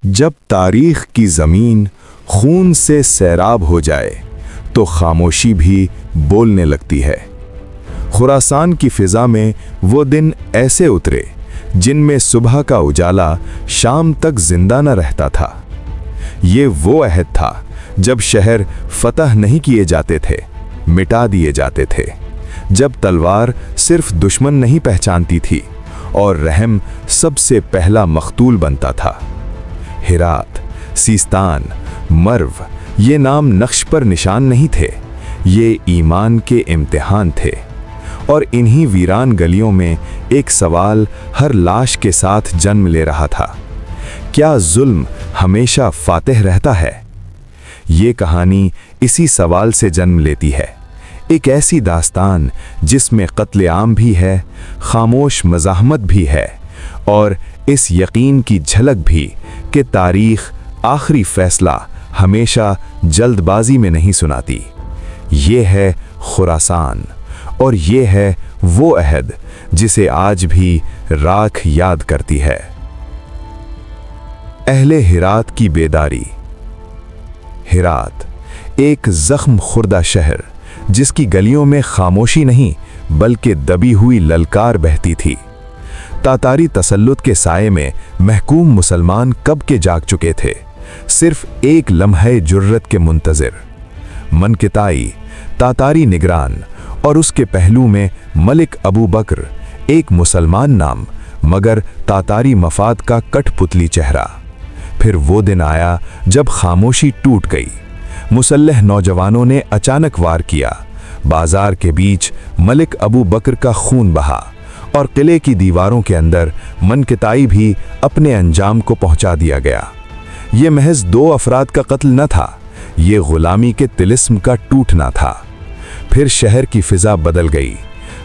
जब तारीख की ज़मीन खून से सैराब हो जाए तो खामोशी भी बोलने लगती है। खुरासान की फ़िज़ा में वो दिन ऐसे उतरे जिनमें सुबह का उजाला शाम तक जिंदा न रहता था। ये वो अहद था जब शहर फतह नहीं किए जाते थे, मिटा दिए जाते थे, जब तलवार सिर्फ दुश्मन नहीं पहचानती थी और रहम सबसे पहला मख्तूल बनता था। हिरात, सीस्तान, मर्व ये नाम नक्श पर निशान नहीं थे, ये ईमान के इम्तिहान थे। और इन्हीं वीरान गलियों में एक सवाल हर लाश के साथ जन्म ले रहा था, क्या जुल्म हमेशा फातिह रहता है? ये कहानी इसी सवाल से जन्म लेती है, एक ऐसी दास्तान जिसमें कत्ले आम भी है, खामोश मज़ाहमत भी है और इस यकीन की झलक भी कि तारीख़ आखिरी फ़ैसला हमेशा जल्दबाजी में नहीं सुनाती। ये है खुरासान और ये है वो अहद जिसे आज भी राख याद करती है। अहले हिरात की बेदारी। हिरात एक ज़ख्म खुर्दा शहर जिसकी गलियों में खामोशी नहीं बल्कि दबी हुई ललकार बहती थी। तातारी तसल्लुत के साये में महकूम मुसलमान कब के जाग चुके थे, सिर्फ एक लम्हे जुर्रत के मुंतज़िर। मनकिताई, तातारी निगरान और उसके पहलू में मलिक अबू बकर, एक मुसलमान नाम मगर तातारी मफाद का कठपुतली चेहरा। फिर वो दिन आया जब खामोशी टूट गई। मुसल्लह नौजवानों ने अचानक वार किया, बाजार के बीच मलिक अबू बकर का खून बहा और किले की दीवारों के अंदर मनकिताई भी अपने अंजाम को पहुंचा दिया गया। ये महज दो अफराद का कत्ल न था, ये गुलामी के तिलिस्म का टूटना था। फिर शहर की फिजा बदल गई,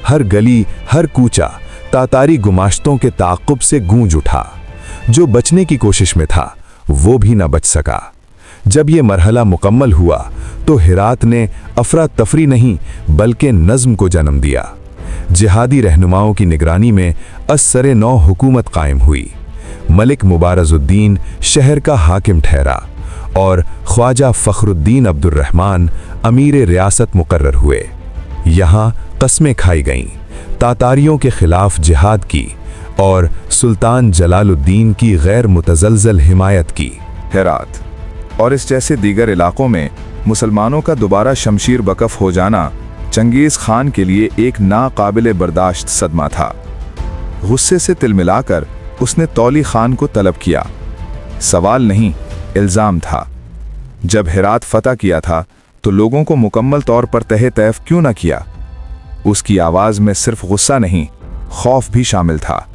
हर गली हर कूचा तातारी गुमाश्तों के ताक़ुब से गूंज उठा। जो बचने की कोशिश में था वो भी न बच सका। जब ये मरहला मुकम्मल हुआ तो हिरात ने अफरा तफरी नहीं बल्कि नज़्म को जन्म दिया। जिहादी रहनुमाओं की निगरानी में असरे नौ हुकूमत कायम हुई। मलिक मुबारजुद्दीन शहर का हाकिम ठहरा और ख्वाजा फ़खरुद्दीन अब्दुर्रहमान अमीर रियासत मुकर्रर हुए। यहाँ कस्में खाई गईं, तातारियों के खिलाफ जिहाद की और सुल्तान जलालुद्दीन की गैर मुतज़लज़ल हिमायत की। हेरात और इस जैसे दीगर इलाकों में मुसलमानों का दोबारा शमशीर बकफ हो जाना चंगेज़ खान के लिए एक नाकाबिले बर्दाश्त सदमा था। गुस्से से तिलमिलाकर उसने तौली खान को तलब किया। सवाल नहीं, इल्ज़ाम था। जब हेरात फतह किया था तो लोगों को मुकम्मल तौर पर तहे तैफ क्यों न किया? उसकी आवाज़ में सिर्फ गुस्सा नहीं, खौफ भी शामिल था।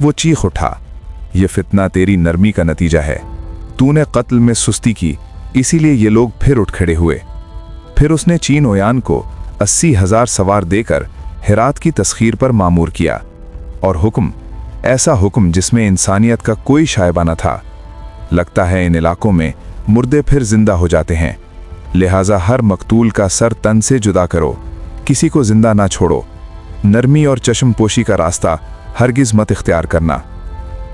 वो चीख उठा, ये फितना तेरी नरमी का नतीजा है। तूने कत्ल में सुस्ती की, इसीलिए ये लोग फिर उठ खड़े हुए। फिर उसने चीन ओयान को 80,000 सवार देकर हेरात की तस्खीर पर मामूर किया और हुक्म, ऐसा हुक्म जिसमें इंसानियत का कोई शायबा न था। लगता है इन इलाकों में मुर्दे फिर जिंदा हो जाते हैं, लिहाजा हर मकतूल का सर तन से जुदा करो, किसी को जिंदा ना छोड़ो। नरमी और चश्मपोशी का रास्ता हरगिज़ मत इख्तियार करना।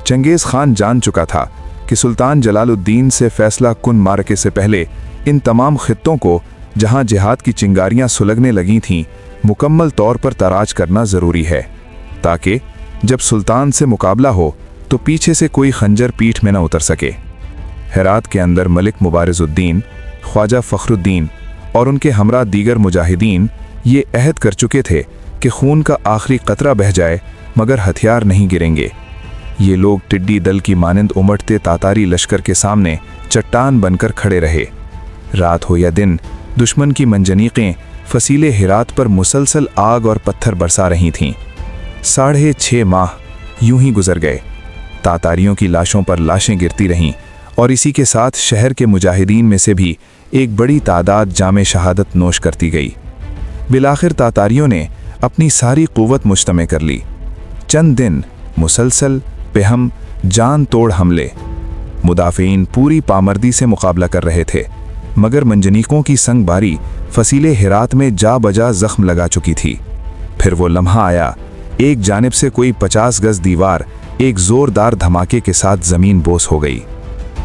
चंगेज़ खान जान चुका था कि सुल्तान जलालुद्दीन से फैसला कुन मारके से पहले इन तमाम खित्तों को जहां जिहाद की चिंगारियां सुलगने लगी थीं, मुकम्मल तौर पर तराज करना ज़रूरी है, ताकि जब सुल्तान से मुकाबला हो तो पीछे से कोई खंजर पीठ में न उतर सके। हेरात के अंदर मलिक मुबारजुद्दीन, ख्वाजा फ़खरुद्दीन और उनके हमरा दीगर मुजाहिदीन ये अहद कर चुके थे कि खून का आखिरी कतरा बह जाए मगर हथियार नहीं गिरेंगे। ये लोग टिड्डी दल की मानिंद उमड़ते तातारी लश्कर के सामने चट्टान बनकर खड़े रहे। रात हो या दिन दुश्मन की मंजनीक़ें फसीले हिरात पर मुसलसल आग और पत्थर बरसा रही थीं। 6.5 माह यूं ही गुजर गए। तातारियों की लाशों पर लाशें गिरती रहीं और इसी के साथ शहर के मुजाहिदीन में से भी एक बड़ी तादाद जामे शहादत नोश करती गई। बिलाखिर तातारियों ने अपनी सारी क़ुव्वत मुश्तमे कर ली। चंद दिन मुसलसल बेहम जान तोड़ हमले। मुदाफ़िईन पूरी पामर्दी से मुकाबला कर रहे थे मगर मंजनीकों की संगबारी फसीले हिरात में जा बजा ज़ख्म लगा चुकी थी। फिर वो लम्हा आया, एक जानिब से कोई 50 गज दीवार एक ज़ोरदार धमाके के साथ ज़मीन बोस हो गई।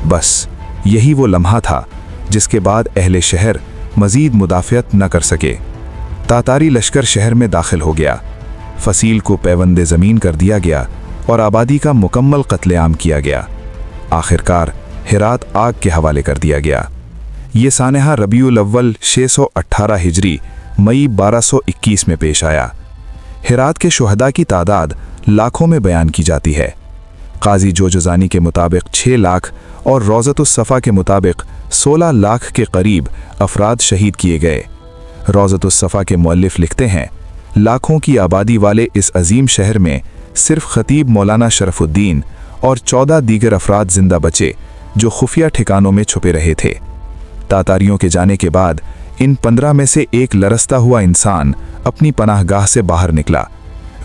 बस यही वो लम्हा था जिसके बाद अहले शहर मजीद मुदाफ़ियत न कर सके। तातारी लश्कर शहर में दाखिल हो गया, फसील को पैवंदे ज़मीन कर दिया गया और आबादी का मुकम्मल कत्लेआम किया गया। आखिरकार हिरात आग के हवाले कर दिया गया। ये सानहा रबीउल अव्वल 618 हिजरी मई 1221 में पेश आया। हिरात के शुहदा की तादाद लाखों में बयान की जाती है। काजी जोजजानी के मुताबिक 6 लाख और रोज़तुस सफ़ा के मुताबिक 16 लाख के करीब अफराद शहीद किए गए। रोज़तुस सफ़ा के मुअल्लिफ लिखते हैं, लाखों की आबादी वाले इस अजीम शहर में सिर्फ खतीब मौलाना शरफुद्दीन और 14 दीगर अफराद जिंदा बचे जो खुफिया ठिकानों में छुपे रहे थे। तातारियों के जाने के बाद इन 15 में से एक लरसता हुआ इंसान अपनी पनाहगाह से बाहर निकला।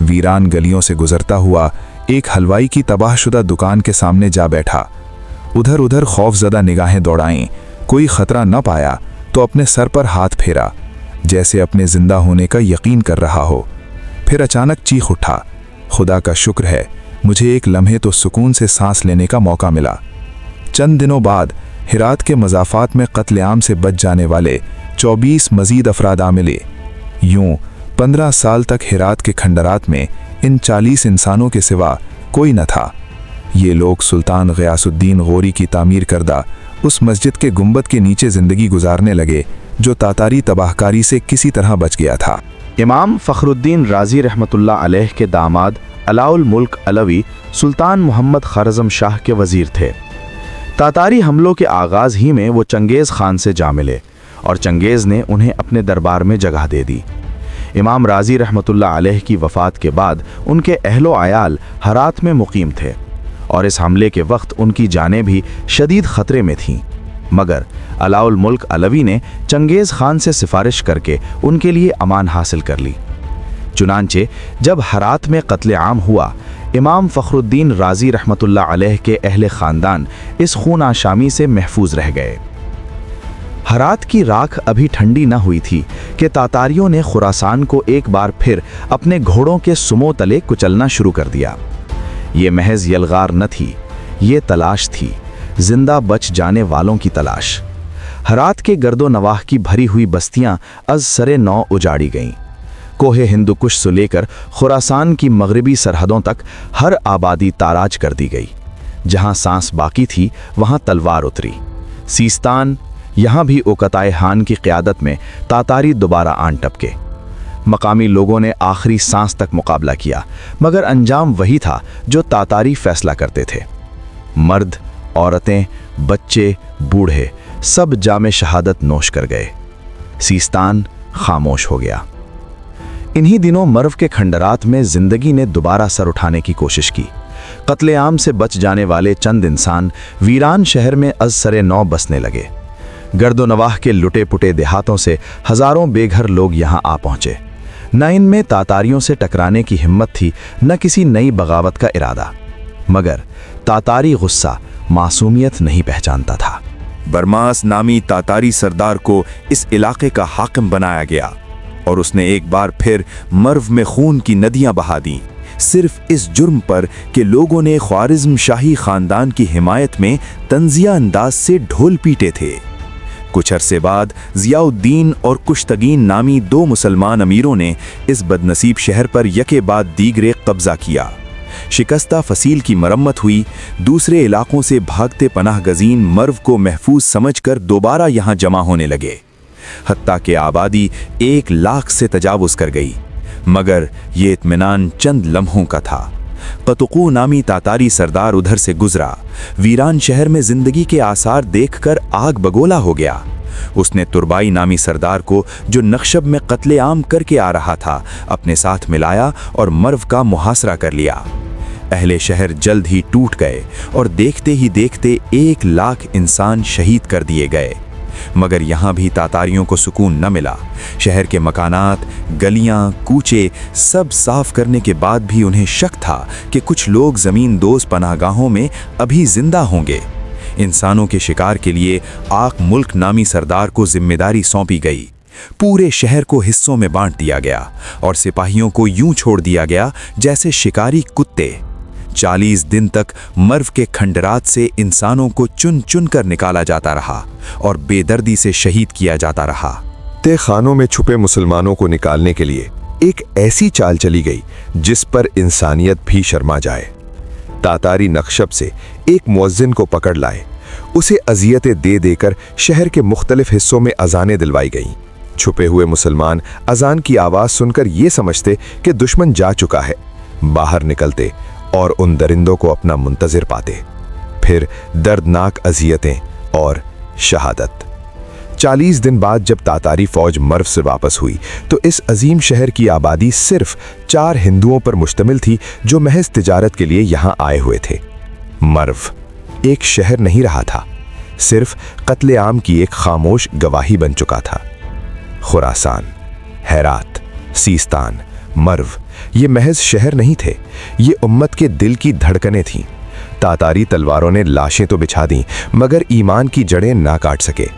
वीरान गलियों से गुजरता हुआ एक हलवाई की तबाहशुदा दुकान के सामने जा बैठा। उधर उधर खौफजदा निगाहें दौड़ाईं, कोई खतरा न पाया तो अपने सर पर हाथ फेरा, जैसे अपने जिंदा होने का यकीन कर रहा हो। फिर अचानक चीख उठा, खुदा का शुक्र है, मुझे एक लम्हे तो सुकून से सांस लेने का मौका मिला। चंद दिनों बाद हिरात के मज़ाफ़ात में कत्लेआम से बच जाने वाले 24 मज़ीद अफराद आ मिले। यूं 15 साल तक हिरात के खंडरात में इन 40 इंसानों के सिवा कोई न था। ये लोग सुल्तान ग़ियासुद्दीन गौरी की तामीर करदा उस मस्जिद के गुंबद के नीचे ज़िंदगी गुजारने लगे जो तातारी तबाहकारी से किसी तरह बच गया था। इमाम फ़खरुद्दीन राज़ी रहमतुल्लाह अलैह के दामाद अलाउल मुल्क अलवी सुल्तान मोहम्मद ख़ारज़म शाह के वज़ीर थे। तातारी हमलों के आगाज़ ही में वो चंगेज़ ख़ान से जा मिले और चंगेज़ ने उन्हें अपने दरबार में जगह दे दी। इमाम राज़ी रहमतुल्लाह अलैह की वफ़ात के बाद उनके अहलो आयाल हरात में मुकीम थे और इस हमले के वक्त उनकी जानें भी शदीद ख़तरे में थीं, मगर अलाउल मुल्क अलवी ने चंगेज़ ख़ान से सिफारिश करके उनके लिए अमान हासिल कर ली। चुनांचे जब हरात में कत्लेआम हुआ, इमाम फ़खरुद्दीन राज़ी रहमतुल्लाह अलैह के अहले ख़ानदान इस खून आशामी से महफूज रह गए। हरात की राख अभी ठंडी न हुई थी कि तातारियों ने खुरासान को एक बार फिर अपने घोड़ों के सुमो तले कुचलना शुरू कर दिया। ये महज यलगार न थी, ये तलाश थी, जिंदा बच जाने वालों की तलाश। हरात के गर्दो नवाह की भरी हुई बस्तियां अज सरे नौ उजाड़ी गईं। कोहे हिंदुकुश से लेकर खुरासान की मगरबी सरहदों तक हर आबादी ताराज कर दी गई। जहां सांस बाकी थी वहां तलवार उतरी। सीस्तान, यहाँ भी ओकताए हान की क़यादत में तातारी दोबारा आन टपके। मकामी लोगों ने आखिरी सांस तक मुकाबला किया, मगर अंजाम वही था जो तातारी फैसला करते थे। मर्द, औरतें, बच्चे, बूढ़े सब जामे शहादत नोश कर गए। सीस्तान खामोश हो गया। इन्हीं दिनों मर्व के खंडरात में जिंदगी ने दोबारा सर उठाने की कोशिश की। कत्लेआम से बच जाने वाले चंद इंसान वीरान शहर में अज सरे नौ बसने लगे। गर्दो नवाह के लुटे पुटे देहातों से हजारों बेघर लोग यहाँ आ पहुंचे। न इनमें तातारियों से टकराने की हिम्मत थी, न किसी नई बगावत का इरादा, मगर तातारी गुस्सा मासूमियत नहीं पहचानता था। बरमास नामी तातारी सरदार को इस इलाके का हाकिम बनाया गया और उसने एक बार फिर मर्व में खून की नदियां बहा दी, सिर्फ इस जुर्म पर कि लोगों ने ख्वारिज़्म शाही खानदान की हिमायत में तंजिया अंदाज से ढोल पीटे थे। कुछ अरसे बाद ज़ियाउद्दीन और कुश्तगीन नामी 2 मुसलमान अमीरों ने इस बदनसीब शहर पर यके बाद दीगरे कब्जा किया। शिकस्ता फसील की मरम्मत हुई। दूसरे इलाकों से भागते पनाह गज़ीन मर्व को महफूज समझकर दोबारा यहाँ जमा होने लगे। हत्ता के आबादी 1 लाख से तजावुज़ कर गई, मगर ये इत्मीनान चंद लम्हों का था। कतुकू नामी तातारी सरदार उधर से गुजरा। वीरान शहर में जिंदगी के आसार देखकर आग बगोला हो गया। उसने तुरबाई नामी सरदार को, जो नक्शब में कत्लेआम करके आ रहा था, अपने साथ मिलाया और मर्व का मुहासरा कर लिया। अहले शहर जल्द ही टूट गए और देखते ही देखते 1 लाख इंसान शहीद कर दिए गए। मगर यहाँ भी तातारियों को सुकून न मिला। शहर के मकानात, गलियाँ, कूचे सब साफ करने के बाद भी उन्हें शक था कि कुछ लोग ज़मीन दोज़ पनाहगाहों में अभी जिंदा होंगे। इंसानों के शिकार के लिए आक मुल्क नामी सरदार को जिम्मेदारी सौंपी गई। पूरे शहर को हिस्सों में बांट दिया गया और सिपाहियों को यूं छोड़ दिया गया जैसे शिकारी कुत्ते। 40 दिन तक मर्व के खंडरात से इंसानों को चुन चुन कर निकाला जाता रहा और बेदर्दी से शहीद किया जाता रहा। तह खानों में छुपे मुसलमानों को निकालने के लिए एक ऐसी चाल चली गई जिस पर इंसानियत भी शर्मा जाए। तातारी नक्शब से एक मुअज्जिन को पकड़ लाए, उसे अजियतें दे देकर शहर के मुख्तलिफ हिस्सों में अजानें दिलवाई गईं। छुपे हुए मुसलमान अजान की आवाज़ सुनकर ये समझते कि दुश्मन जा चुका है, बाहर निकलते और उन दरिंदों को अपना मुंतज़िर पाते। फिर दर्दनाक अजियतें और शहादत। 40 दिन बाद जब तातारी फौज मर्व से वापस हुई तो इस अजीम शहर की आबादी सिर्फ 4 हिंदुओं पर मुश्तमिल थी जो महज तिजारत के लिए यहाँ आए हुए थे। मर्व एक शहर नहीं रहा था, सिर्फ कत्ले आम की एक खामोश गवाही बन चुका था। खुरासान, हेरात, सीस्तान, मर्व ये महज शहर नहीं थे, ये उम्मत के दिल की धड़कनें थीं। तातारी तलवारों ने लाशें तो बिछा दी मगर ईमान की जड़ें ना काट सके।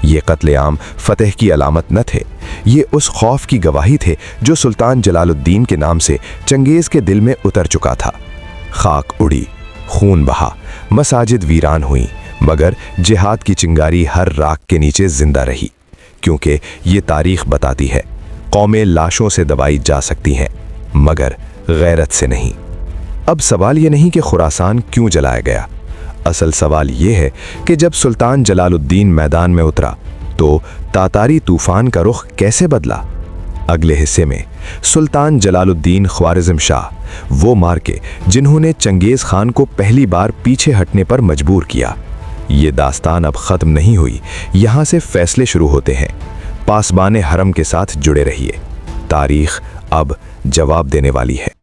ये कत्लेआम फतेह की अलामत न थे, ये उस खौफ की गवाही थे जो सुल्तान जलालुद्दीन के नाम से चंगेज़ के दिल में उतर चुका था। खाक उड़ी, खून बहा, मसाजिद वीरान हुई, मगर जिहाद की चिंगारी हर राख के नीचे जिंदा रही, क्योंकि ये तारीख बताती है कौमें लाशों से दबाई जा सकती हैं मगर गैरत से नहीं। अब सवाल ये नहीं कि खुरासान क्यों जलाया गया, असल सवाल ये है कि जब सुल्तान जलालुद्दीन मैदान में उतरा तो तातारी तूफान का रुख कैसे बदला। अगले हिस्से में सुल्तान जलालुद्दीन ख्वारिज़म शाह, वो मार्के जिन्होंने चंगेज़ खान को पहली बार पीछे हटने पर मजबूर किया। ये दास्तान अब ख़त्म नहीं हुई, यहाँ से फैसले शुरू होते हैं। पासबाने हरम के साथ जुड़े रहिए, तारीख़ अब जवाब देने वाली है।